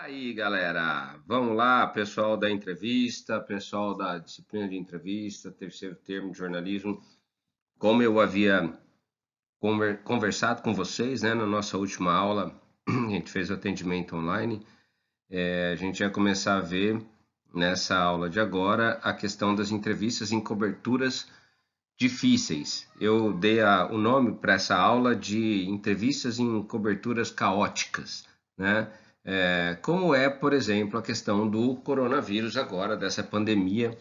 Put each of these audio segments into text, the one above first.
Aí, galera, vamos lá, pessoal da entrevista, pessoal da disciplina de entrevista, terceiro termo de jornalismo. Como eu havia conversado com vocês, né, na nossa última aula, a gente fez o atendimento online, a gente vai começar a ver nessa aula de agora a questão das entrevistas em coberturas difíceis. Eu dei o nome para essa aula de entrevistas em coberturas caóticas, né? Como é, por exemplo, a questão do coronavírus agora, dessa pandemia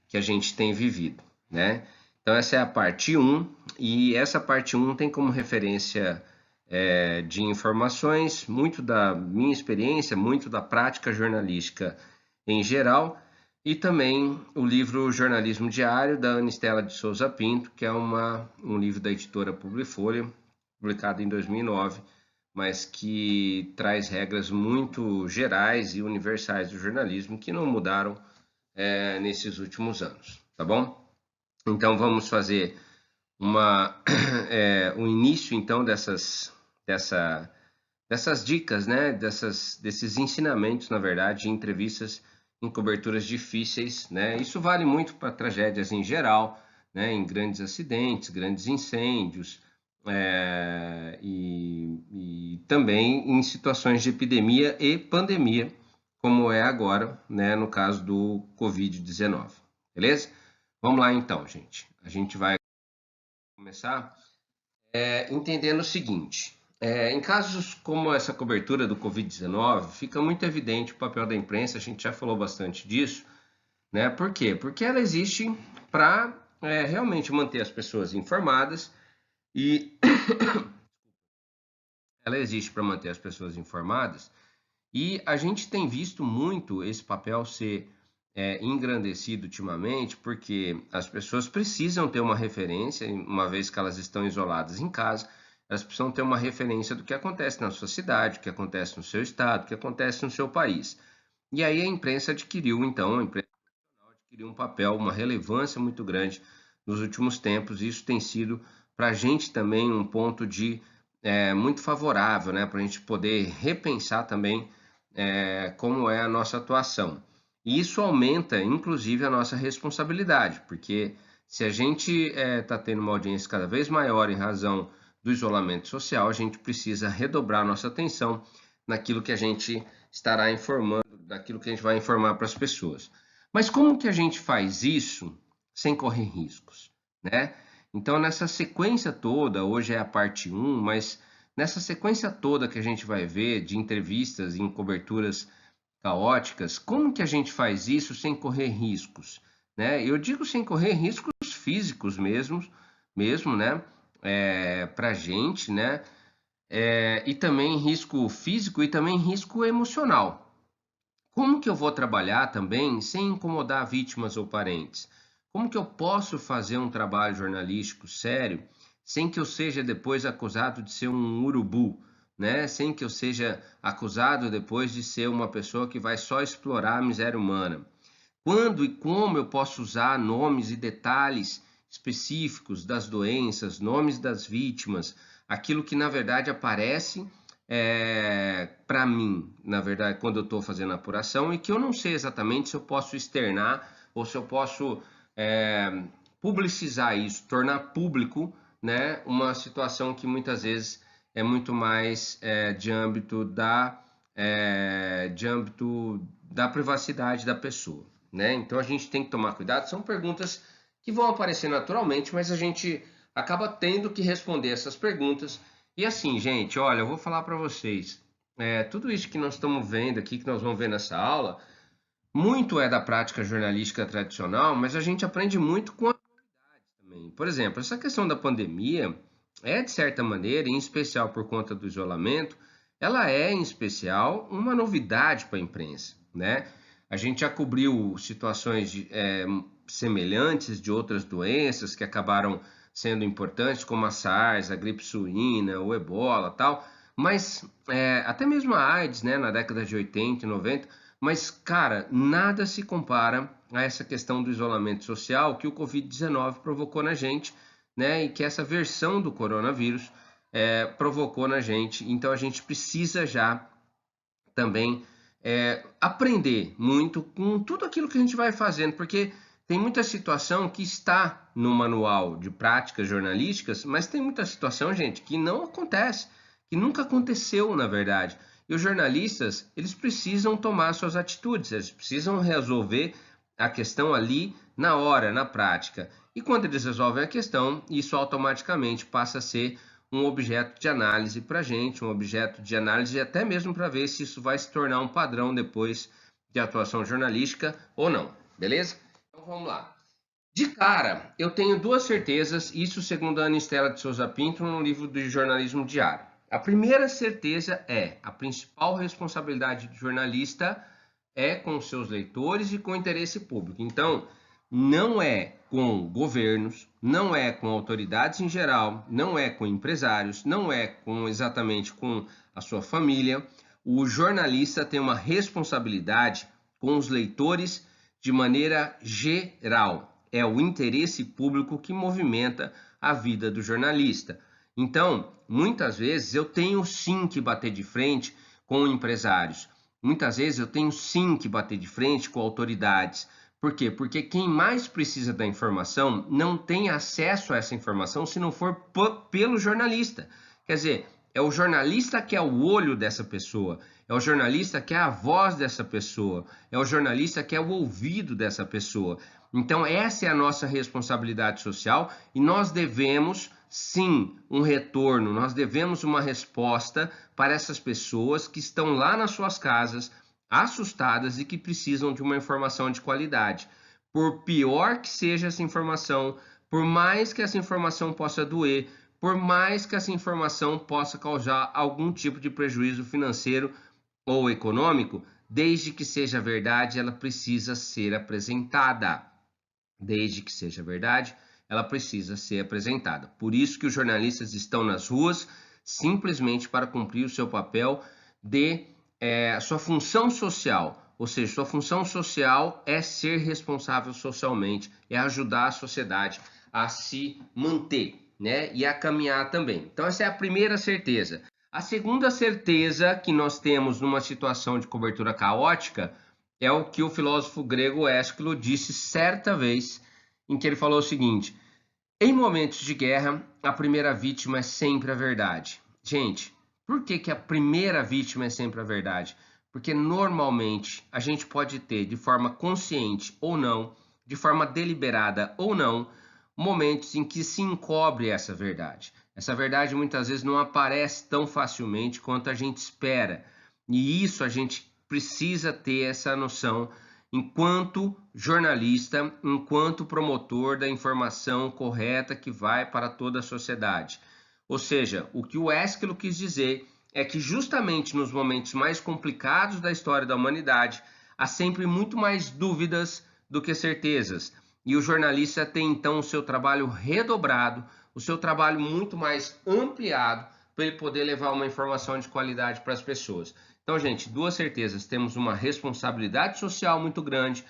que a gente tem vivido, né? Então essa é a parte um e essa parte um tem como referência de informações, muito da minha experiência, muito da prática jornalística em geral, e também o livro Jornalismo Diário, da Anistela de Souza Pinto, que é um livro da editora Publifolha, publicado em 2009, mas que traz regras muito gerais e universais do jornalismo que não mudaram nesses últimos anos, tá bom? Então vamos fazer o início então dessas dicas, né? Desses ensinamentos, na verdade, em entrevistas em coberturas difíceis, né? Isso vale muito para tragédias em geral, né? Em grandes acidentes, grandes incêndios, e também em situações de epidemia e pandemia, como é agora, né? No caso do Covid-19, beleza? Vamos lá então, gente. A gente vai começar entendendo o seguinte: em casos como essa cobertura do Covid-19, fica muito evidente o papel da imprensa, a gente já falou bastante disso, né? Por quê? Porque ela existe para realmente manter as pessoas informadas e ela existe para manter as pessoas informadas e a gente tem visto muito esse papel ser engrandecido ultimamente, porque as pessoas precisam ter uma referência, uma vez que elas estão isoladas em casa, elas precisam ter uma referência do que acontece na sua cidade, o que acontece no seu estado, o que acontece no seu país. E aí a imprensa adquiriu, então, a imprensa adquiriu um papel, uma relevância muito grande nos últimos tempos, e isso tem sido para a gente também um ponto de muito favorável, né, para a gente poder repensar também como é a nossa atuação. E isso aumenta, inclusive, a nossa responsabilidade, porque se a gente está tendo uma audiência cada vez maior em razão do isolamento social, a gente precisa redobrar nossa atenção naquilo que a gente estará informando, daquilo que a gente vai informar para as pessoas. Mas como que a gente faz isso sem correr riscos, né? Então, nessa sequência toda, hoje é a parte um, mas nessa sequência toda que a gente vai ver de entrevistas em coberturas caóticas, como que a gente faz isso sem correr riscos, né? Eu digo sem correr riscos físicos mesmo, né? Para a gente, né? E também risco físico e também risco emocional. Como que eu vou trabalhar também sem incomodar vítimas ou parentes? Como que eu posso fazer um trabalho jornalístico sério sem que eu seja depois acusado de ser um urubu, né? Sem que eu seja acusado depois de ser uma pessoa que vai só explorar a miséria humana? Quando e como eu posso usar nomes e detalhes específicos das doenças, nomes das vítimas, aquilo que na verdade aparece para mim, na verdade, quando eu estou fazendo a apuração, e que eu não sei exatamente se eu posso externar ou se eu posso é, publicizar isso, tornar público, né, uma situação que muitas vezes é muito mais de âmbito da privacidade da pessoa, né? Então a gente tem que tomar cuidado. São perguntas que vão aparecer naturalmente, mas a gente acaba tendo que responder essas perguntas. E assim, gente, olha, eu vou falar para vocês, tudo isso que nós estamos vendo aqui, que nós vamos ver nessa aula, muito é da prática jornalística tradicional, mas a gente aprende muito com a também. Por exemplo, essa questão da pandemia de certa maneira, em especial por conta do isolamento, ela é, em especial, uma novidade para a imprensa, né? A gente já cobriu situações semelhantes de outras doenças que acabaram sendo importantes, como a SARS, a gripe suína, o ebola, tal, mas até mesmo a AIDS, né, na década de 80 e 90, mas, cara, nada se compara a essa questão do isolamento social que o Covid-19 provocou na gente, né? E que essa versão do coronavírus provocou na gente. Então, a gente precisa já também aprender muito com tudo aquilo que a gente vai fazendo, porque tem muita situação que está no manual de práticas jornalísticas, mas tem muita situação, gente, que não acontece, que nunca aconteceu, na verdade. E os jornalistas, eles precisam tomar suas atitudes, eles precisam resolver a questão ali na hora, na prática. E quando eles resolvem a questão, isso automaticamente passa a ser um objeto de análise para a gente, um objeto de análise até mesmo para ver se isso vai se tornar um padrão depois de atuação jornalística ou não, beleza? Então vamos lá. De cara, eu tenho duas certezas, isso segundo a Ana Estela de Souza Pinto, no livro do Jornalismo Diário. A primeira certeza é a principal responsabilidade do jornalista é com seus leitores e com o interesse público. Então, não é com governos, não é com autoridades em geral, não é com empresários, não é exatamente com a sua família. O jornalista tem uma responsabilidade com os leitores de maneira geral. É o interesse público que movimenta a vida do jornalista. Então, muitas vezes eu tenho sim que bater de frente com empresários. Muitas vezes eu tenho sim que bater de frente com autoridades. Por quê? Porque quem mais precisa da informação não tem acesso a essa informação se não for pelo jornalista. Quer dizer, é o jornalista que é o olho dessa pessoa, é o jornalista que é a voz dessa pessoa, é o jornalista que é o ouvido dessa pessoa. Então essa é a nossa responsabilidade social e nós devemos sim um retorno, nós devemos uma resposta para essas pessoas que estão lá nas suas casas, assustadas e que precisam de uma informação de qualidade. Por pior que seja essa informação, por mais que essa informação possa doer, por mais que essa informação possa causar algum tipo de prejuízo financeiro ou econômico, desde que seja verdade, ela precisa ser apresentada. Desde que seja verdade, ela precisa ser apresentada. Por isso que os jornalistas estão nas ruas, simplesmente para cumprir o seu papel de sua função social, ou seja, sua função social é ser responsável socialmente, é ajudar a sociedade a se manter, né, e a caminhar também. Então essa é a primeira certeza. A segunda certeza que nós temos numa situação de cobertura caótica é o que o filósofo grego Ésquilo disse certa vez, em que ele falou o seguinte: em momentos de guerra, a primeira vítima é sempre a verdade. Gente, por que a primeira vítima é sempre a verdade? Porque normalmente a gente pode ter, de forma consciente ou não, de forma deliberada ou não, momentos em que se encobre essa verdade. Essa verdade muitas vezes não aparece tão facilmente quanto a gente espera. E isso a gente precisa ter essa noção enquanto jornalista, enquanto promotor da informação correta que vai para toda a sociedade. Ou seja, o que o Ésquilo quis dizer é que justamente nos momentos mais complicados da história da humanidade, há sempre muito mais dúvidas do que certezas. E o jornalista tem então o seu trabalho redobrado, o seu trabalho muito mais ampliado para ele poder levar uma informação de qualidade para as pessoas. Então, gente, duas certezas. Temos uma responsabilidade social muito grande.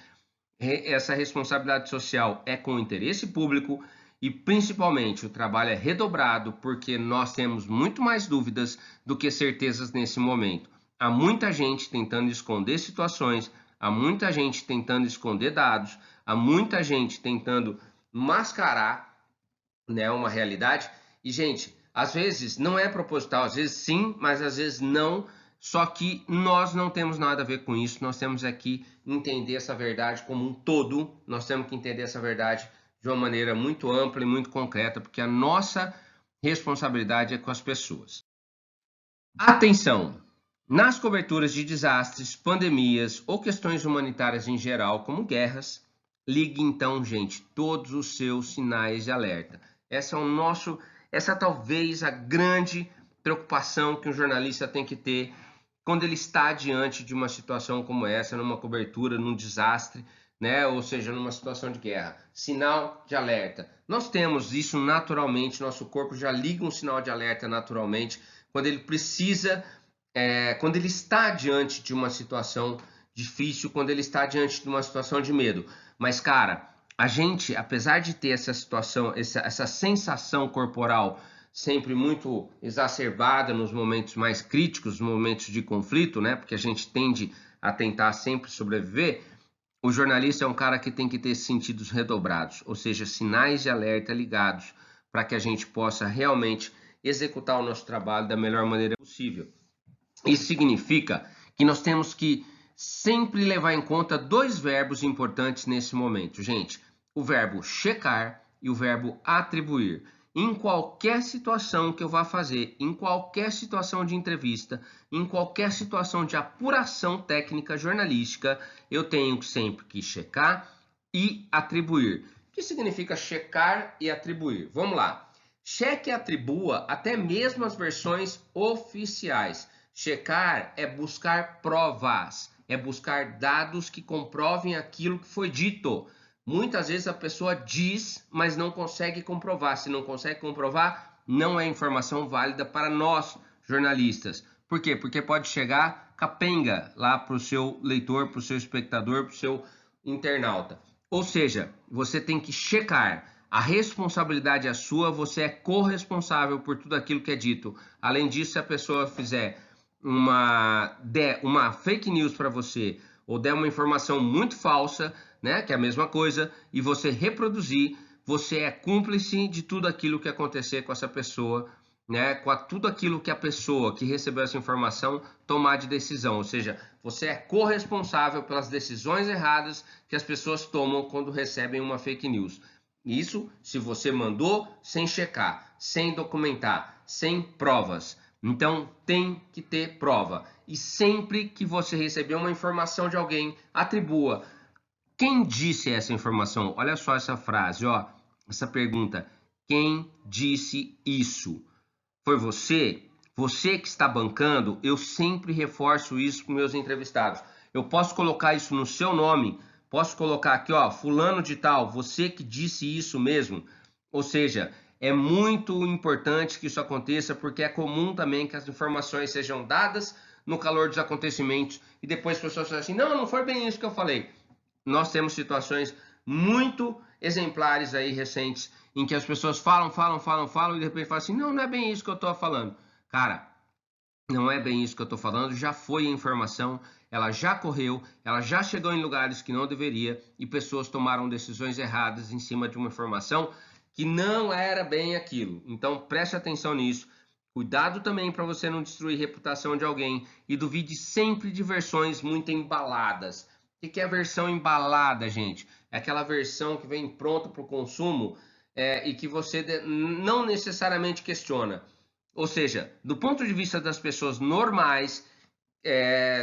Essa responsabilidade social é com o interesse público e, principalmente, o trabalho é redobrado porque nós temos muito mais dúvidas do que certezas nesse momento. Há muita gente tentando esconder situações, há muita gente tentando esconder dados, há muita gente tentando mascarar, né, uma realidade. E, gente, às vezes não é proposital, às vezes sim, mas às vezes não. Só que nós não temos nada a ver com isso, nós temos aqui entender essa verdade como um todo, nós temos que entender essa verdade de uma maneira muito ampla e muito concreta, porque a nossa responsabilidade é com as pessoas. Atenção! Nas coberturas de desastres, pandemias ou questões humanitárias em geral, como guerras, ligue então, gente, todos os seus sinais de alerta. Essa talvez a grande preocupação que um jornalista tem que ter quando ele está diante de uma situação como essa, numa cobertura, num desastre, né? Ou seja, numa situação de guerra. Sinal de alerta. Nós temos isso naturalmente, nosso corpo já liga um sinal de alerta naturalmente quando ele precisa, quando ele está diante de uma situação difícil, quando ele está diante de uma situação de medo. Mas, cara, a gente, apesar de ter essa situação, essa sensação corporal sempre muito exacerbada nos momentos mais críticos, nos momentos de conflito, né? Porque a gente tende a tentar sempre sobreviver, o jornalista é um cara que tem que ter sentidos redobrados, ou seja, sinais de alerta ligados para que a gente possa realmente executar o nosso trabalho da melhor maneira possível. Isso significa que nós temos que sempre levar em conta dois verbos importantes nesse momento, gente. O verbo checar e o verbo atribuir. Em qualquer situação que eu vá fazer, em qualquer situação de entrevista, em qualquer situação de apuração técnica jornalística, eu tenho sempre que checar e atribuir. O que significa checar e atribuir? Vamos lá. Cheque e atribua até mesmo as versões oficiais. Checar é buscar provas, é buscar dados que comprovem aquilo que foi dito. Muitas vezes a pessoa diz, mas não consegue comprovar. Se não consegue comprovar, não é informação válida para nós, jornalistas. Por quê? Porque pode chegar capenga lá para o seu leitor, para o seu espectador, para o seu internauta. Ou seja, você tem que checar. A responsabilidade é sua, você é corresponsável por tudo aquilo que é dito. Além disso, se a pessoa fizer uma fake news para você ou der uma informação muito falsa, né, que é a mesma coisa, e você reproduzir, você é cúmplice de tudo aquilo que acontecer com essa pessoa, né, com tudo aquilo que a pessoa que recebeu essa informação tomar de decisão, ou seja, você é corresponsável pelas decisões erradas que as pessoas tomam quando recebem uma fake news. Isso se você mandou sem checar, sem documentar, sem provas. Então tem que ter prova. E sempre que você receber uma informação de alguém, atribua. Quem disse essa informação? Olha só essa frase, ó, essa pergunta. Quem disse isso? Foi você? Você que está bancando? Eu sempre reforço isso para meus entrevistados. Eu posso colocar isso no seu nome, posso colocar aqui, ó, fulano de tal, você que disse isso mesmo. Ou seja, é muito importante que isso aconteça, porque é comum também que as informações sejam dadas no calor dos acontecimentos e depois as pessoas falam assim, não foi bem isso que eu falei. Nós temos situações muito exemplares aí recentes em que as pessoas falam e de repente falam assim, não é bem isso que eu estou falando. Cara, não é bem isso que eu estou falando, já foi a informação, ela já correu, ela já chegou em lugares que não deveria e pessoas tomaram decisões erradas em cima de uma informação que não era bem aquilo. Então preste atenção nisso. Cuidado também para você não destruir a reputação de alguém e duvide sempre de versões muito embaladas. O que é a versão embalada, gente? É aquela versão que vem pronta para o consumo e que você não necessariamente questiona. Ou seja, do ponto de vista das pessoas normais,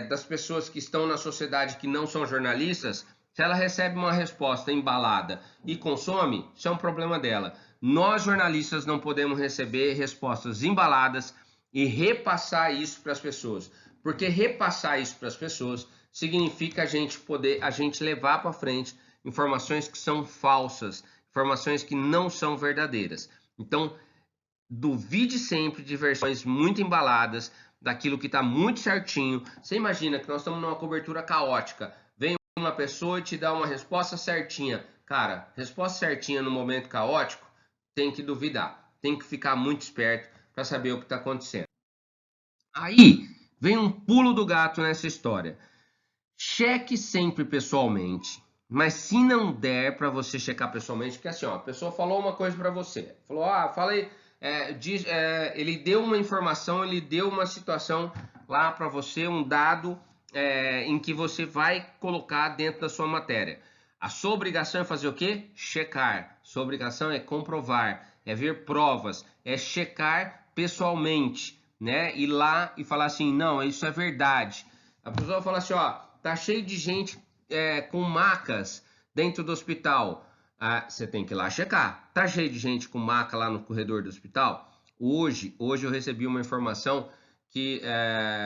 das pessoas que estão na sociedade que não são jornalistas, se ela recebe uma resposta embalada e consome, isso é um problema dela. Nós, jornalistas, não podemos receber respostas embaladas e repassar isso para as pessoas. Porque repassar isso para as pessoas significa a gente levar para frente informações que são falsas, informações que não são verdadeiras. Então, duvide sempre de versões muito embaladas, daquilo que está muito certinho. Você imagina que nós estamos numa cobertura caótica, vem uma pessoa e te dá uma resposta certinha. Cara, resposta certinha no momento caótico, tem que duvidar, tem que ficar muito esperto para saber o que está acontecendo. Aí vem um pulo do gato nessa história. Cheque sempre pessoalmente, mas se não der para você checar pessoalmente, porque assim, ó, a pessoa falou uma coisa para você, falou, falei, ele deu uma informação, ele deu uma situação lá para você, um dado em que você vai colocar dentro da sua matéria. A sua obrigação é fazer o quê? Checar. Sua obrigação é comprovar, é ver provas, é checar pessoalmente, né? Ir lá e falar assim, não, isso é verdade. A pessoa fala assim, ó, tá cheio de gente com macas dentro do hospital. Você tem que ir lá checar. Tá cheio de gente com maca lá no corredor do hospital? Hoje eu recebi uma informação que,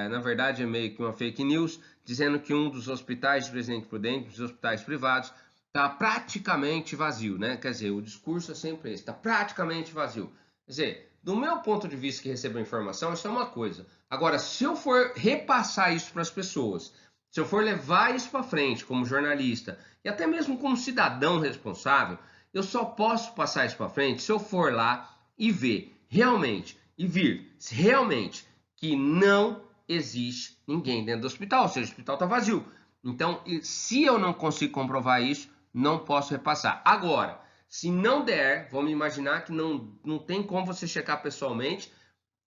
na verdade, é meio que uma fake news, dizendo que um dos hospitais de Presidente Prudente, dos hospitais privados, está praticamente vazio, né? Quer dizer, o discurso é sempre esse, está praticamente vazio. Quer dizer, do meu ponto de vista que recebo a informação, isso é uma coisa. Agora, se eu for repassar isso para as pessoas, se eu for levar isso para frente como jornalista e até mesmo como cidadão responsável, eu só posso passar isso para frente se eu for lá e ver realmente, e vir realmente que não existe ninguém dentro do hospital, ou seja, o hospital está vazio. Então, se eu não consigo comprovar isso, não posso repassar. Agora, se não der, vamos imaginar que não tem como você checar pessoalmente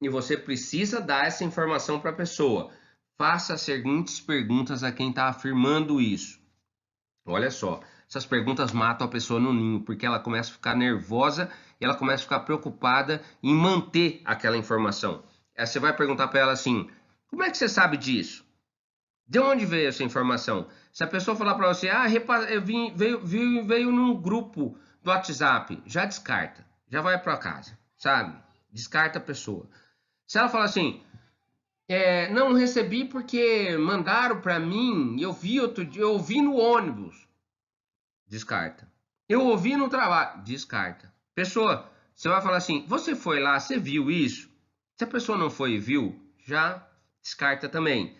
e você precisa dar essa informação para a pessoa. Faça as seguintes perguntas a quem está afirmando isso. Olha só, essas perguntas matam a pessoa no ninho, porque ela começa a ficar nervosa e ela começa a ficar preocupada em manter aquela informação. Aí você vai perguntar para ela assim: como é que você sabe disso? De onde veio essa informação? Se a pessoa falar para você: veio num grupo do WhatsApp, já descarta, já vai para casa, sabe? Descarta a pessoa. Se ela falar assim: não recebi porque mandaram para mim, eu vi outro dia, eu ouvi no ônibus. Descarta. Eu ouvi no trabalho. Descarta. Pessoa, você vai falar assim, você foi lá, você viu isso? Se a pessoa não foi e viu, já descarta também.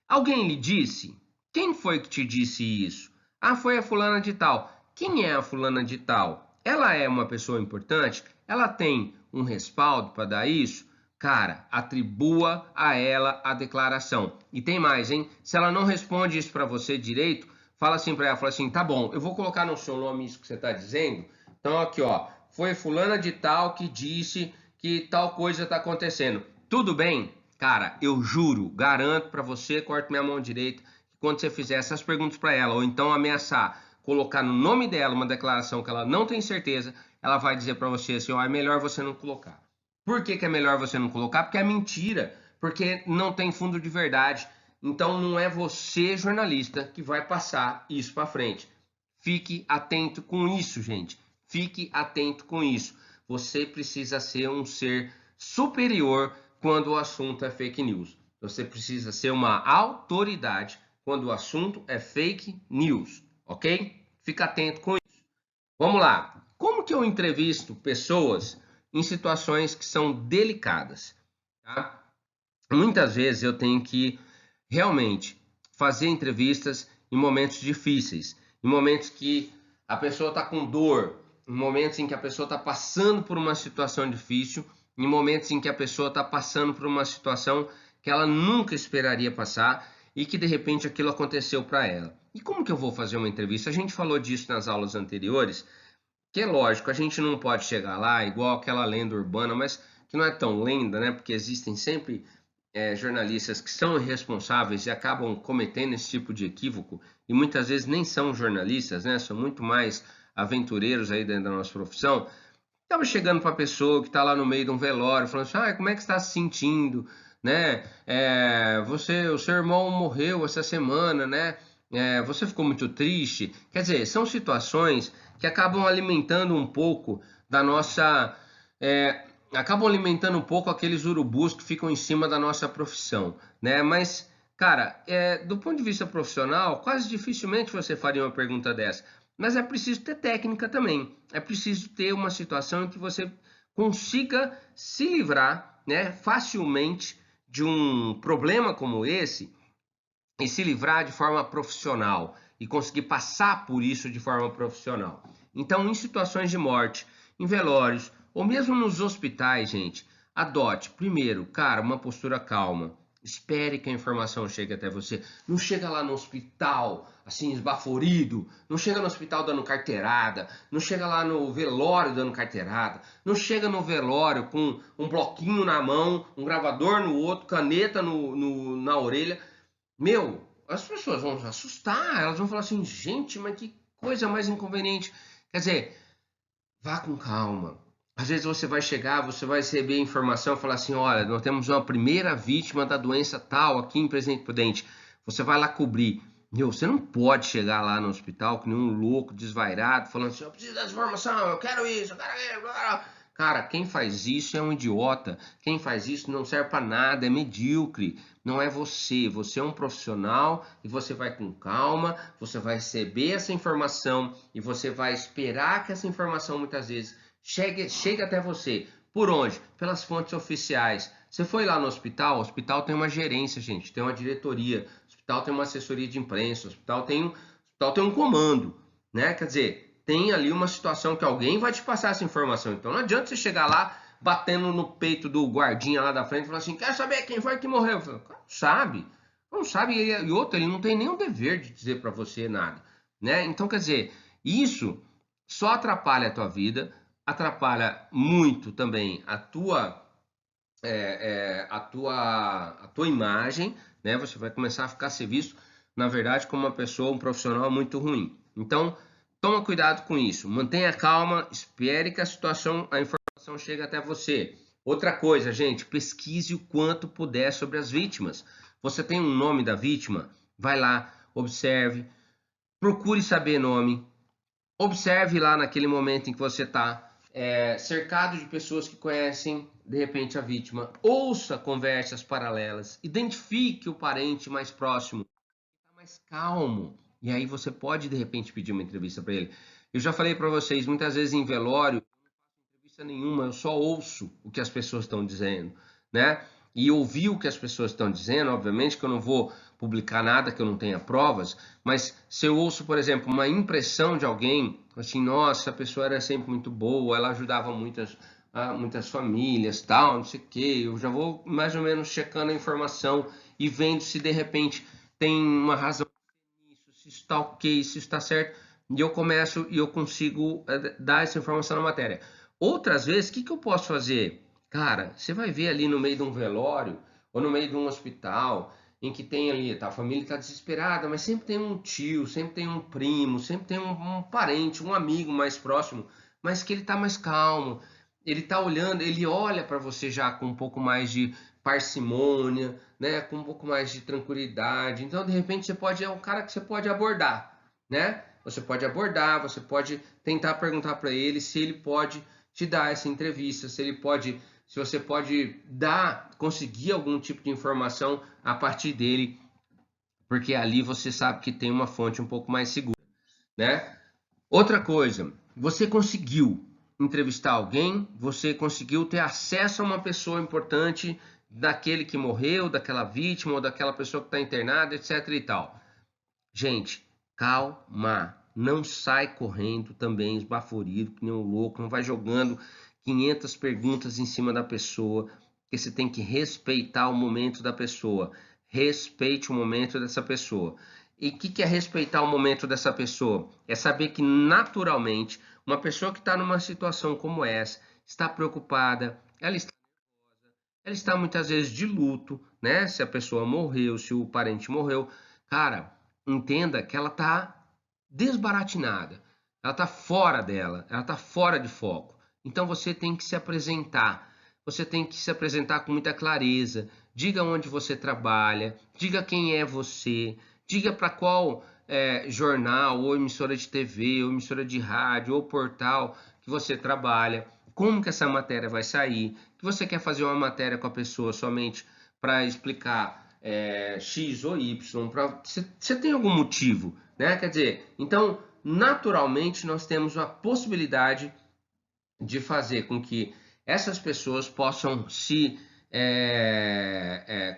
Alguém lhe disse? Quem foi que te disse isso? Ah, foi a fulana de tal. Quem é a fulana de tal? Ela é uma pessoa importante? Ela tem um respaldo para dar isso? Cara, atribua a ela a declaração. E tem mais, hein? Se ela não responde isso para você direito, fala assim para ela, fala assim, tá bom, eu vou colocar no seu nome isso que você está dizendo. Então aqui, ó, foi fulana de tal que disse que tal coisa está acontecendo. Tudo bem? Cara, eu juro, garanto para você, corto minha mão direita, que quando você fizer essas perguntas para ela, ou então ameaçar colocar no nome dela uma declaração que ela não tem certeza, ela vai dizer para você assim, ó, é melhor você não colocar. Por que é melhor você não colocar? Porque é mentira, porque não tem fundo de verdade. Então não é você, jornalista, que vai passar isso para frente. Fique atento com isso, gente. Fique atento com isso. Você precisa ser um ser superior quando o assunto é fake news. Você precisa ser uma autoridade quando o assunto é fake news, ok? Fica atento com isso. Vamos lá. Como que eu entrevisto pessoas em situações que são delicadas? Tá? Muitas vezes eu tenho que realmente fazer entrevistas em momentos difíceis, em momentos que a pessoa está com dor, em momentos em que a pessoa está passando por uma situação difícil, em momentos em que a pessoa está passando por uma situação que ela nunca esperaria passar e que de repente aquilo aconteceu para ela. E como que eu vou fazer uma entrevista? A gente falou disso nas aulas anteriores, que é lógico, a gente não pode chegar lá igual aquela lenda urbana, mas que não é tão lenda, né? Porque existem sempre jornalistas que são irresponsáveis e acabam cometendo esse tipo de equívoco e muitas vezes nem são jornalistas, né? São muito mais aventureiros aí dentro da nossa profissão. Estava chegando para a pessoa que está lá no meio de um velório, falando assim, como é que está se sentindo, né? O seu irmão morreu essa semana, né? Você ficou muito triste. Quer dizer, são situações que acabam alimentando um pouco da nossa acabam alimentando um pouco aqueles urubus que ficam em cima da nossa profissão, né? Mas, cara, do ponto de vista profissional, quase dificilmente você faria uma pergunta dessa. Mas é preciso ter técnica também. É preciso ter uma situação em que você consiga se livrar, né, facilmente de um problema como esse e se livrar de forma profissional e conseguir passar por isso de forma profissional. Então, em situações de morte, em velórios, ou mesmo nos hospitais, gente, adote, primeiro, cara, uma postura calma. Espere que a informação chegue até você. Não chega lá no hospital, assim, esbaforido. Não chega no hospital dando carteirada. Não chega lá no velório dando carteirada. Não chega no velório com um bloquinho na mão, um gravador no outro, caneta na orelha. Meu, as pessoas vão se assustar. Elas vão falar assim, gente, mas que coisa mais inconveniente. Quer dizer, vá com calma. Às vezes você vai chegar, você vai receber informação e falar assim, olha, nós temos uma primeira vítima da doença tal aqui em Presidente Prudente. Você vai lá cobrir. Meu, você não pode chegar lá no hospital com nenhum louco, desvairado, falando assim, eu preciso dessa informação, eu quero isso, eu quero isso. Cara, quem faz isso é um idiota. Quem faz isso não serve para nada, é medíocre. Não é você. Você é um profissional e você vai com calma, você vai receber essa informação e você vai esperar que essa informação muitas vezes chegue até você. Por onde? Pelas fontes oficiais. Você foi lá no hospital, o hospital tem uma gerência, gente, tem uma diretoria, o hospital tem uma assessoria de imprensa, o hospital tem um comando, né? Quer dizer, tem ali uma situação que alguém vai te passar essa informação. Então não adianta você chegar lá batendo no peito do guardinha lá da frente, falando assim, quer saber quem foi que morreu? Eu falo, não sabe, e outro, ele não tem nenhum dever de dizer para você nada, né? Então, quer dizer, isso só atrapalha a tua vida, atrapalha muito também a tua imagem, né? Você vai começar a ficar a ser visto, na verdade, como uma pessoa, um profissional muito ruim. Então, toma cuidado com isso. Mantenha calma, espere que a informação chegue até você. Outra coisa, gente, pesquise o quanto puder sobre as vítimas. Você tem um nome da vítima? Vai lá, observe, procure saber nome, observe lá naquele momento em que você está cercado de pessoas que conhecem de repente a vítima. Ouça conversas paralelas, identifique o parente mais próximo, tá mais calmo. E aí você pode de repente pedir uma entrevista para ele. Eu já falei para vocês, muitas vezes em velório, eu não faço entrevista nenhuma, eu só ouço o que as pessoas estão dizendo, né? E ouvir o que as pessoas estão dizendo, obviamente que eu não vou publicar nada que eu não tenha provas, mas se eu ouço, por exemplo, uma impressão de alguém, assim, nossa, a pessoa era sempre muito boa, ela ajudava muitas famílias, tal, não sei o quê, eu já vou mais ou menos checando a informação e vendo se de repente tem uma razão nisso, se está ok, se está certo, e eu começo e eu consigo dar essa informação na matéria. Outras vezes, o que eu posso fazer? Cara, você vai ver ali no meio de um velório ou no meio de um hospital em que tem ali, tá, a família está desesperada, mas sempre tem um tio, sempre tem um primo, sempre tem um parente, um amigo mais próximo, mas que ele está mais calmo, ele está olhando, ele olha para você já com um pouco mais de parcimônia, né, com um pouco mais de tranquilidade. Então, de repente, é um cara que você pode abordar, né? Você pode abordar, você pode tentar perguntar para ele se ele pode te dar essa entrevista, se você pode conseguir algum tipo de informação a partir dele, porque ali você sabe que tem uma fonte um pouco mais segura, né? Outra coisa, você conseguiu entrevistar alguém, você conseguiu ter acesso a uma pessoa importante daquele que morreu, daquela vítima ou daquela pessoa que está internada, etc e tal. Gente, calma, não sai correndo também esbaforido, que nem um louco, não vai jogando 500 perguntas em cima da pessoa, porque você tem que respeitar o momento da pessoa. Respeite o momento dessa pessoa. E o que é respeitar o momento dessa pessoa? É saber que naturalmente uma pessoa que está numa situação como essa está preocupada, ela está muitas vezes de luto, né? Se a pessoa morreu, se o parente morreu, cara, entenda que ela está desbaratinada, ela está fora dela, ela está fora de foco. Então você tem que se apresentar, você tem que se apresentar com muita clareza. Diga onde você trabalha, diga quem é você, diga para qual jornal, ou emissora de TV, ou emissora de rádio, ou portal que você trabalha, como que essa matéria vai sair, que você quer fazer uma matéria com a pessoa somente para explicar X ou Y, você tem algum motivo, né? Quer dizer, então, naturalmente, nós temos a possibilidade de fazer com que essas pessoas possam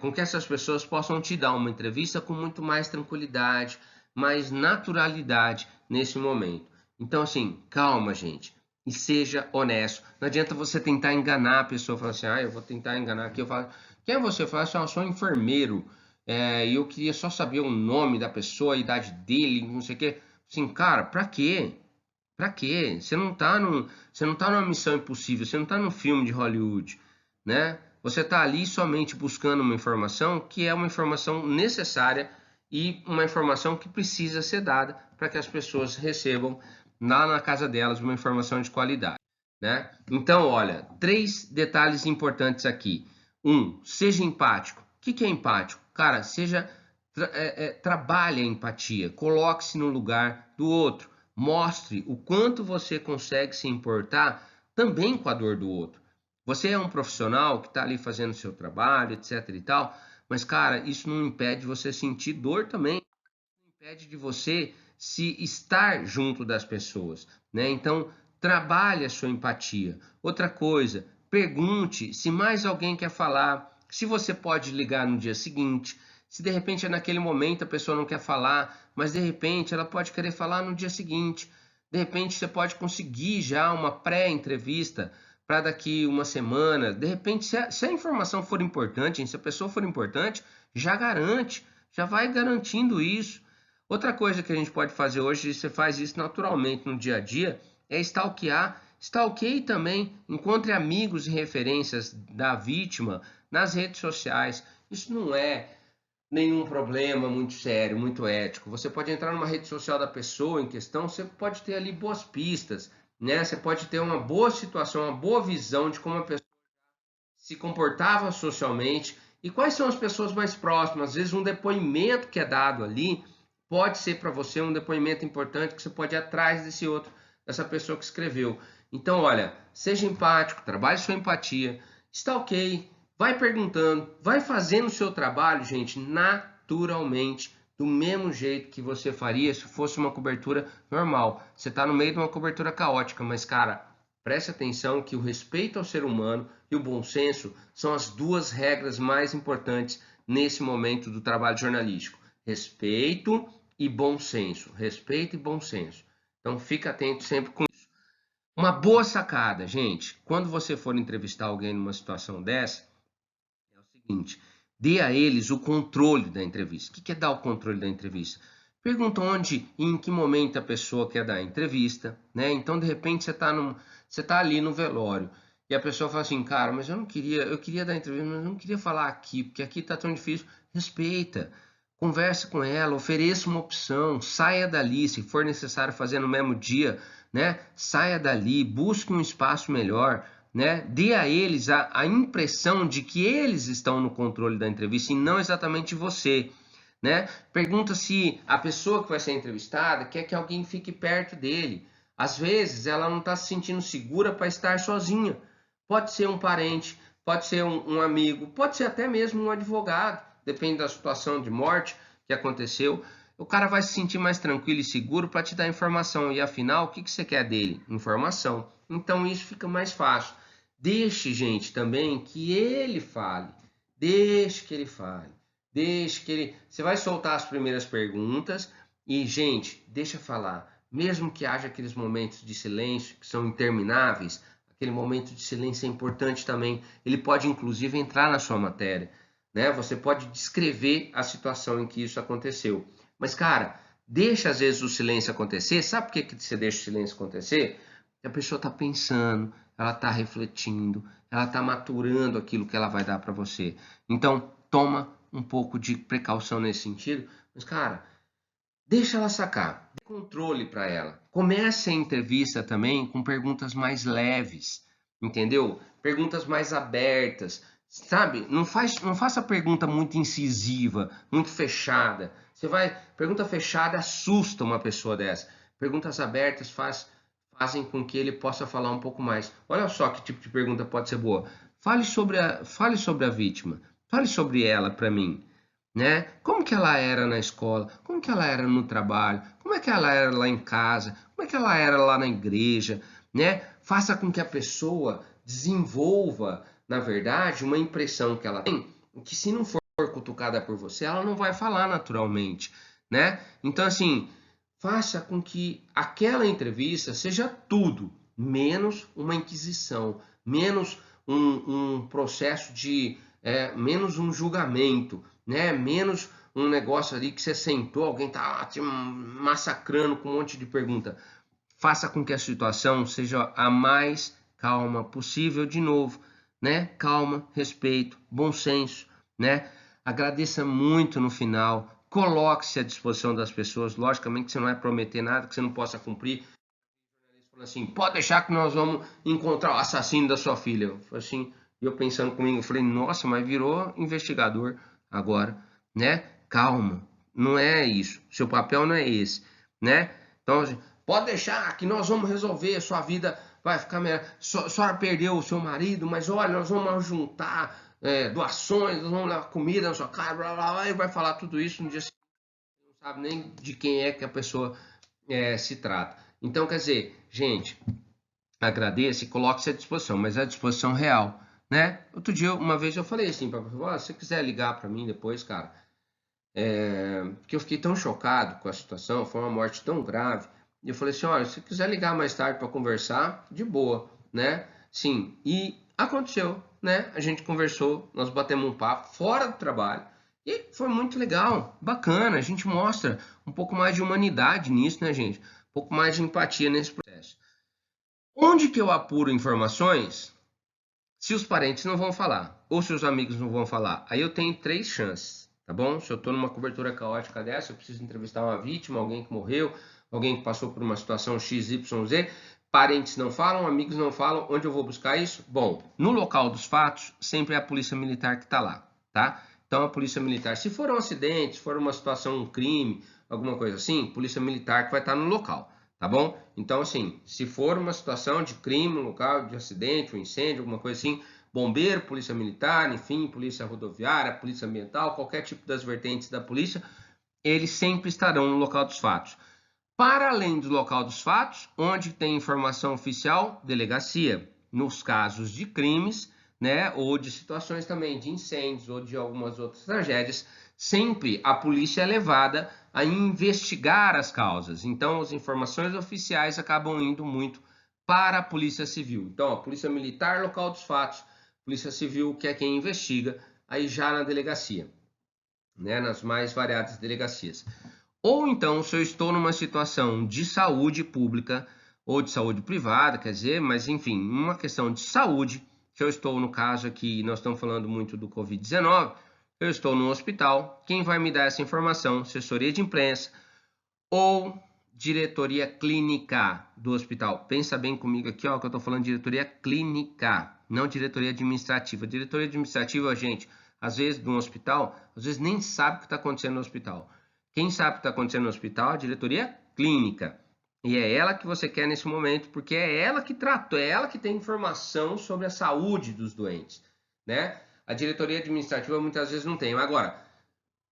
com que essas pessoas possam te dar uma entrevista com muito mais tranquilidade, mais naturalidade nesse momento. Então, assim, calma, gente, e seja honesto. Não adianta você tentar enganar a pessoa, falar assim, eu vou tentar enganar aqui. Eu falo, quem é você? Eu falo assim, eu sou um enfermeiro, e eu queria só saber o nome da pessoa, a idade dele, não sei o quê. Assim, cara, pra quê? Pra quê? Você não tá numa missão impossível, você não tá num filme de Hollywood, né? Você tá ali somente buscando uma informação que é uma informação necessária e uma informação que precisa ser dada para que as pessoas recebam lá na casa delas uma informação de qualidade, né? Então, olha, 3 detalhes importantes aqui. Seja empático. O que é empático? Cara, trabalhe a empatia, coloque-se no lugar do outro. Mostre o quanto você consegue se importar também com a dor do outro. Você é um profissional que está ali fazendo o seu trabalho, etc e tal, mas, cara, isso não impede você sentir dor também. Não impede de você se estar junto das pessoas, né? Então, trabalhe a sua empatia. Outra coisa, pergunte se mais alguém quer falar, se você pode ligar no dia seguinte, se de repente é naquele momento a pessoa não quer falar, mas de repente ela pode querer falar no dia seguinte. De repente você pode conseguir já uma pré-entrevista para daqui uma semana. De repente, se a informação for importante, se a pessoa for importante, já garante, já vai garantindo isso. Outra coisa que a gente pode fazer hoje, você faz isso naturalmente no dia a dia, é stalkear. Stalkeie também, encontre amigos e referências da vítima nas redes sociais. Isso não é nenhum problema muito sério, muito ético. Você pode entrar numa rede social da pessoa em questão, você pode ter ali boas pistas, né? Você pode ter uma boa situação, uma boa visão de como a pessoa se comportava socialmente e quais são as pessoas mais próximas. Às vezes um depoimento que é dado ali pode ser para você um depoimento importante que você pode ir atrás dessa pessoa que escreveu. Então, olha, seja empático, trabalhe sua empatia, está ok, vai perguntando, vai fazendo o seu trabalho, gente, naturalmente, do mesmo jeito que você faria se fosse uma cobertura normal. Você está no meio de uma cobertura caótica, mas, cara, preste atenção que o respeito ao ser humano e o bom senso são as duas regras mais importantes nesse momento do trabalho jornalístico. Respeito e bom senso. Respeito e bom senso. Então, fica atento sempre com isso. Uma boa sacada, gente, quando você for entrevistar alguém numa situação dessa, é o seguinte, dê a eles o controle da entrevista. O que é dar o controle da entrevista? Pergunta onde e em que momento a pessoa quer dar a entrevista, né? Então, de repente, você tá ali no velório e a pessoa fala assim, cara, mas eu queria dar entrevista, mas eu não queria falar aqui, porque aqui tá tão difícil. Respeita, converse com ela, ofereça uma opção, saia dali, se for necessário fazer no mesmo dia, né? Saia dali, busque um espaço melhor, né? Dê a eles a impressão de que eles estão no controle da entrevista e não exatamente você, né? Pergunta se a pessoa que vai ser entrevistada quer que alguém fique perto dele. Às vezes ela não está se sentindo segura para estar sozinha. Pode ser um parente, pode ser um amigo, pode ser até mesmo um advogado, depende da situação de morte que aconteceu. O cara vai se sentir mais tranquilo e seguro para te dar informação. E afinal, o que você quer dele? Informação. Então isso fica mais fácil. Deixe, gente, também que ele fale. Deixe que ele fale. Deixe que ele. Você vai soltar as primeiras perguntas e, gente, deixa falar. Mesmo que haja aqueles momentos de silêncio que são intermináveis, aquele momento de silêncio é importante também. Ele pode, inclusive, entrar na sua matéria, né? Você pode descrever a situação em que isso aconteceu. Mas, cara, deixa às vezes o silêncio acontecer. Sabe por que você deixa o silêncio acontecer? Porque a pessoa está pensando, ela está refletindo, ela está maturando aquilo que ela vai dar para você. Então, toma um pouco de precaução nesse sentido. Mas, cara, deixa ela sacar, dê controle para ela. Comece a entrevista também com perguntas mais leves, entendeu? Perguntas mais abertas, sabe? Não faça pergunta muito incisiva, muito fechada. Pergunta fechada assusta uma pessoa dessa. Perguntas abertas fazem com que ele possa falar um pouco mais. Olha só que tipo de pergunta pode ser boa. Fale sobre a vítima. Fale sobre ela para mim, né? Como que ela era na escola? Como que ela era no trabalho? Como é que ela era lá em casa? Como é que ela era lá na igreja, né? Faça com que a pessoa desenvolva, na verdade, uma impressão que ela tem, que se não for cutucada por você, ela não vai falar naturalmente, né? Então, assim, faça com que aquela entrevista seja tudo, menos uma inquisição, menos um processo menos um julgamento, né? Menos um negócio ali que você sentou, alguém tá te massacrando com um monte de pergunta. Faça com que a situação seja a mais calma possível de novo, né? Calma, respeito, bom senso, né? Agradeça muito no final, coloque-se à disposição das pessoas. Logicamente que você não vai prometer nada que você não possa cumprir. Assim, pode deixar que nós vamos encontrar o assassino da sua filha. Assim, eu pensando comigo, eu falei, nossa, mas virou investigador agora, né? Calma, não é isso. Seu papel não é esse, né? Então, assim, pode deixar que nós vamos resolver, a sua vida vai ficar melhor. A senhora perdeu o seu marido, mas olha, nós vamos juntar doações, nós vamos levar comida na sua casa, blá, blá, blá, e vai falar tudo isso no dia seguinte, não sabe nem de quem é que a pessoa se trata. Então, quer dizer, gente, agradeça e coloque-se à disposição, mas à disposição real, né? Outro dia, uma vez eu falei assim para você, se você quiser ligar para mim depois, cara, porque eu fiquei tão chocado com a situação, foi uma morte tão grave, e eu falei assim, olha, se quiser ligar mais tarde para conversar, de boa, né? Sim, e aconteceu, né? A gente conversou, nós batemos um papo fora do trabalho e foi muito legal, bacana. A gente mostra um pouco mais de humanidade nisso, né, gente? Um pouco mais de empatia nesse processo. Onde que eu apuro informações? Se os parentes não vão falar, ou se os amigos não vão falar, aí eu tenho três chances, tá bom? Se eu estou numa cobertura caótica dessa, eu preciso entrevistar uma vítima, alguém que morreu, alguém que passou por uma situação XYZ, parentes não falam, amigos não falam, onde eu vou buscar isso? Bom, no local dos fatos, sempre é a polícia militar que está lá, tá? Então a polícia militar, se for um acidente, se for uma situação, um crime, alguma coisa assim, polícia militar que vai estar no local. Tá bom? Então, assim, se for uma situação de crime, um local de acidente, um incêndio, alguma coisa assim, bombeiro, polícia militar, enfim, polícia rodoviária, polícia ambiental, qualquer tipo das vertentes da polícia, eles sempre estarão no local dos fatos. Para além do local dos fatos, onde tem informação oficial, delegacia. Nos casos de crimes, né, ou de situações também de incêndios ou de algumas outras tragédias, sempre a polícia é levada a investigar as causas. Então, as informações oficiais acabam indo muito para a Polícia Civil. Então, a Polícia Militar, local dos fatos, Polícia Civil, que é quem investiga, aí já na delegacia, né, nas mais variadas delegacias. Ou então, se eu estou numa situação de saúde pública ou de saúde privada, quer dizer, mas enfim, uma questão de saúde, se eu estou no caso aqui, nós estamos falando muito do Covid-19, eu estou no hospital, quem vai me dar essa informação? Assessoria de imprensa ou diretoria clínica do hospital. Pensa bem comigo aqui, ó, que eu estou falando de diretoria clínica, não diretoria administrativa. Diretoria administrativa, gente, às vezes de um hospital, às vezes nem sabe o que está acontecendo no hospital. Quem sabe o que está acontecendo no hospital é a diretoria clínica. E é ela que você quer nesse momento, porque é ela que tratou, é ela que tem informação sobre a saúde dos doentes, né? A diretoria administrativa muitas vezes não tem. Agora,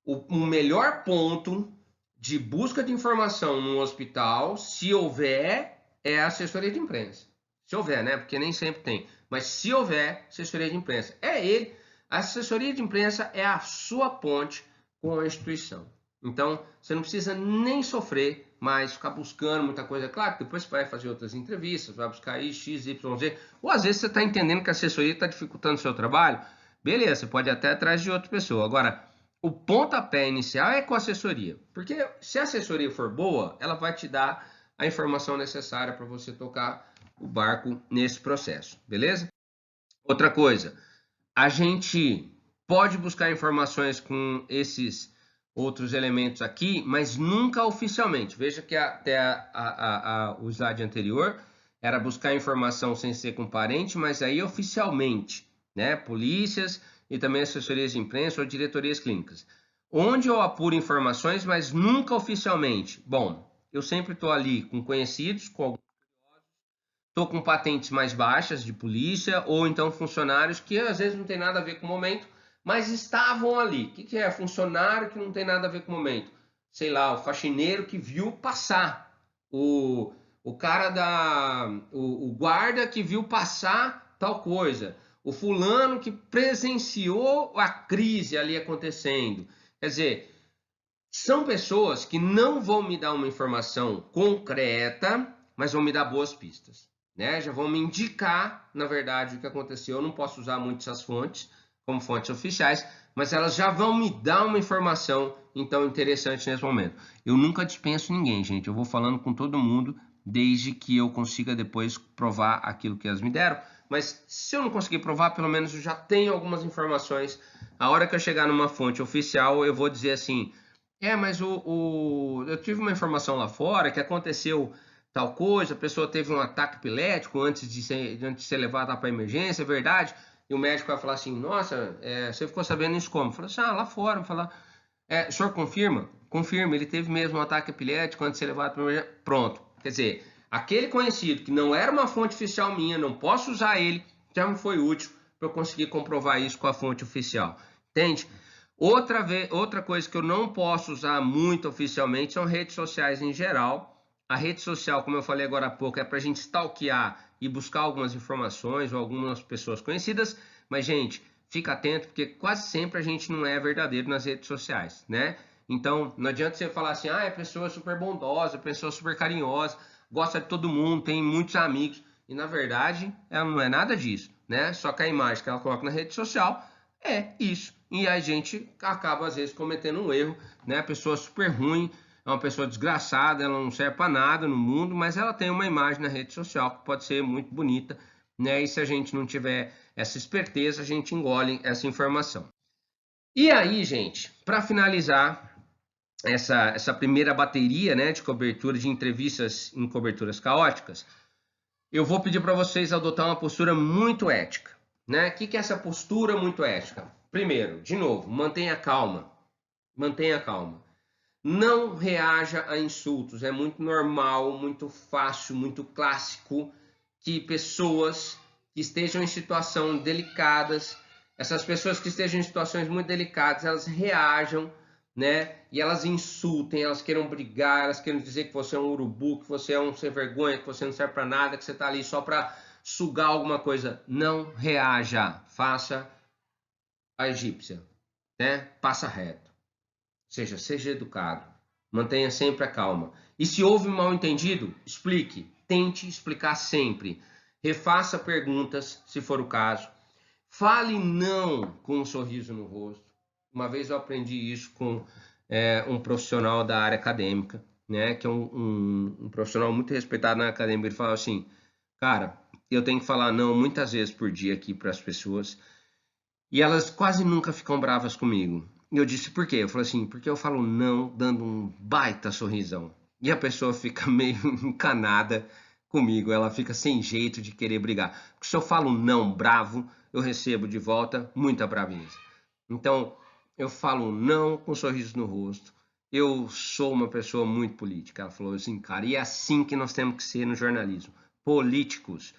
o melhor ponto de busca de informação no hospital, se houver, é a assessoria de imprensa. Se houver, né? Porque nem sempre tem. Mas se houver, assessoria de imprensa. É ele. A assessoria de imprensa é a sua ponte com a instituição. Então, você não precisa nem sofrer mais, ficar buscando muita coisa. Claro que depois você vai fazer outras entrevistas, vai buscar aí X, Y, Z. Ou às vezes você está entendendo que a assessoria está dificultando o seu trabalho. Beleza, você pode ir até atrás de outra pessoa. Agora, o pontapé inicial é com a assessoria. Porque se a assessoria for boa, ela vai te dar a informação necessária para você tocar o barco nesse processo, beleza? Outra coisa, a gente pode buscar informações com esses outros elementos aqui, mas nunca oficialmente. Veja que até o slide anterior era buscar informação sem ser com parente, mas aí oficialmente, né? Polícias e também assessorias de imprensa ou diretorias clínicas. Onde eu apuro informações, mas nunca oficialmente. Bom, eu sempre estou ali com conhecidos, estou com patentes mais baixas de polícia, ou então funcionários que às vezes não tem nada a ver com o momento, mas estavam ali. O que é funcionário que não tem nada a ver com o momento? Sei lá, o faxineiro que viu passar, o cara o guarda que viu passar tal coisa, o fulano que presenciou a crise ali acontecendo. Quer dizer, são pessoas que não vão me dar uma informação concreta, mas vão me dar boas pistas, né? Já vão me indicar, na verdade, o que aconteceu. Eu não posso usar muito essas fontes como fontes oficiais, mas elas já vão me dar uma informação, então, interessante nesse momento. Eu nunca dispenso ninguém, gente. Eu vou falando com todo mundo, desde que eu consiga depois provar aquilo que elas me deram. Mas se eu não conseguir provar, pelo menos eu já tenho algumas informações. A hora que eu chegar numa fonte oficial, eu vou dizer assim: mas eu tive uma informação lá fora que aconteceu tal coisa, a pessoa teve um ataque epilético antes de ser levada para emergência, é verdade? E o médico vai falar assim: nossa, você ficou sabendo isso como? Fala assim: lá fora. Vai falar: o senhor confirma? Confirma, ele teve mesmo um ataque epilético antes de ser levado para emergência. Pronto. Quer dizer, aquele conhecido que não era uma fonte oficial minha, não posso usar ele, já me foi útil para eu conseguir comprovar isso com a fonte oficial. Entende? Outra coisa que eu não posso usar muito oficialmente são redes sociais em geral. A rede social, como eu falei agora há pouco, é para a gente stalkear e buscar algumas informações ou algumas pessoas conhecidas. Mas, gente, fica atento, porque quase sempre a gente não é verdadeiro nas redes sociais, né? Então, não adianta você falar assim: é pessoa super bondosa, pessoa super carinhosa, gosta de todo mundo, tem muitos amigos. E na verdade, ela não é nada disso, né? Só que a imagem que ela coloca na rede social é isso. E a gente acaba às vezes cometendo um erro, né? A pessoa super ruim, é uma pessoa desgraçada, ela não serve para nada no mundo, mas ela tem uma imagem na rede social que pode ser muito bonita, né? E se a gente não tiver essa esperteza, a gente engole essa informação. E aí, gente, para finalizar essa primeira bateria, né, de cobertura de entrevistas em coberturas caóticas, eu vou pedir para vocês adotar uma postura muito ética, né? O que é essa postura muito ética? Primeiro, de novo, mantenha calma. Mantenha calma. Não reaja a insultos. É muito normal, muito fácil, muito clássico que pessoas que estejam em situações delicadas, essas pessoas que estejam em situações muito delicadas, elas reajam, né? E elas insultem, elas queiram brigar, elas queiram dizer que você é um urubu, que você é um sem vergonha, que você não serve para nada, que você está ali só para sugar alguma coisa. Não reaja, faça a egípcia, né? Passa reto. Seja educado, mantenha sempre a calma. E se houve um mal-entendido, explique, tente explicar sempre. Refaça perguntas, se for o caso. Fale não com um sorriso no rosto. Uma vez eu aprendi isso com um profissional da área acadêmica, né, que é um profissional muito respeitado na academia. Ele falava assim, cara, eu tenho que falar não muitas vezes por dia aqui para as pessoas e elas quase nunca ficam bravas comigo. E eu disse, por quê? Eu falei assim, porque eu falo não dando um baita sorrisão. E a pessoa fica meio encanada comigo, ela fica sem jeito de querer brigar. Porque se eu falo não bravo, eu recebo de volta muita braveza. Então, eu falo não com um sorriso no rosto. Eu sou uma pessoa muito política. Ela falou assim, cara, e é assim que nós temos que ser no jornalismo. Políticos.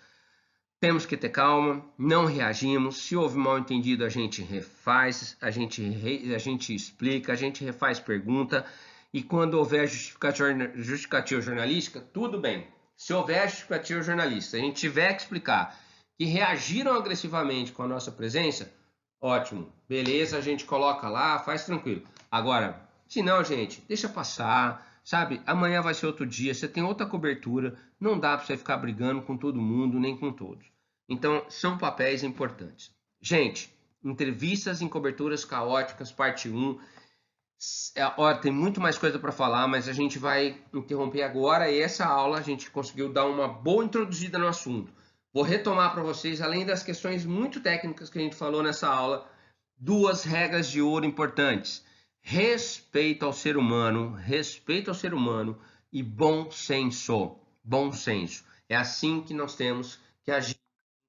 Temos que ter calma, não reagimos. Se houve mal entendido, a gente refaz, a gente explica, a gente refaz pergunta. E quando houver justificativa jornalística, tudo bem. Se houver justificativa jornalística, a gente tiver que explicar que reagiram agressivamente com a nossa presença, ótimo, beleza, a gente coloca lá, faz tranquilo. Agora, se não, gente, deixa passar, sabe? Amanhã vai ser outro dia, você tem outra cobertura, não dá para você ficar brigando com todo mundo, nem com todos. Então, são papéis importantes. Gente, entrevistas em coberturas caóticas, parte 1. Ó, tem muito mais coisa para falar, mas a gente vai interromper agora e essa aula a gente conseguiu dar uma boa introduzida no assunto. Vou retomar para vocês, além das questões muito técnicas que a gente falou nessa aula, 2 regras de ouro importantes. Respeito ao ser humano e bom senso. Bom senso. É assim que nós temos que agir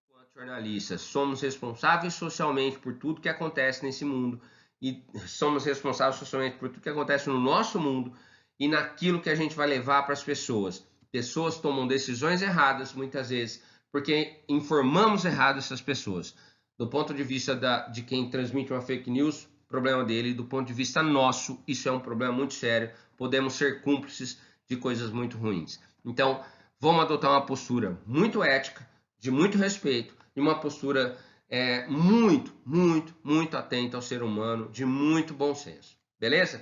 enquanto jornalistas. Somos responsáveis socialmente por tudo que acontece nesse mundo e somos responsáveis socialmente por tudo que acontece no nosso mundo e naquilo que a gente vai levar para as pessoas. Pessoas tomam decisões erradas muitas vezes porque informamos errado essas pessoas. Do ponto de vista de quem transmite uma fake news, problema dele. Do ponto de vista nosso, isso é um problema muito sério. Podemos ser cúmplices de coisas muito ruins. Então, vamos adotar uma postura muito ética, de muito respeito, e uma postura muito atenta ao ser humano, de muito bom senso. Beleza?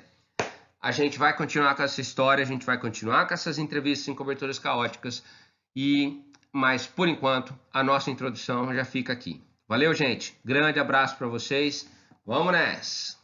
A gente vai continuar com essa história, a gente vai continuar com essas entrevistas em coberturas caóticas, mas por enquanto a nossa introdução já fica aqui. Valeu, gente. Grande abraço para vocês. Vamos nessa!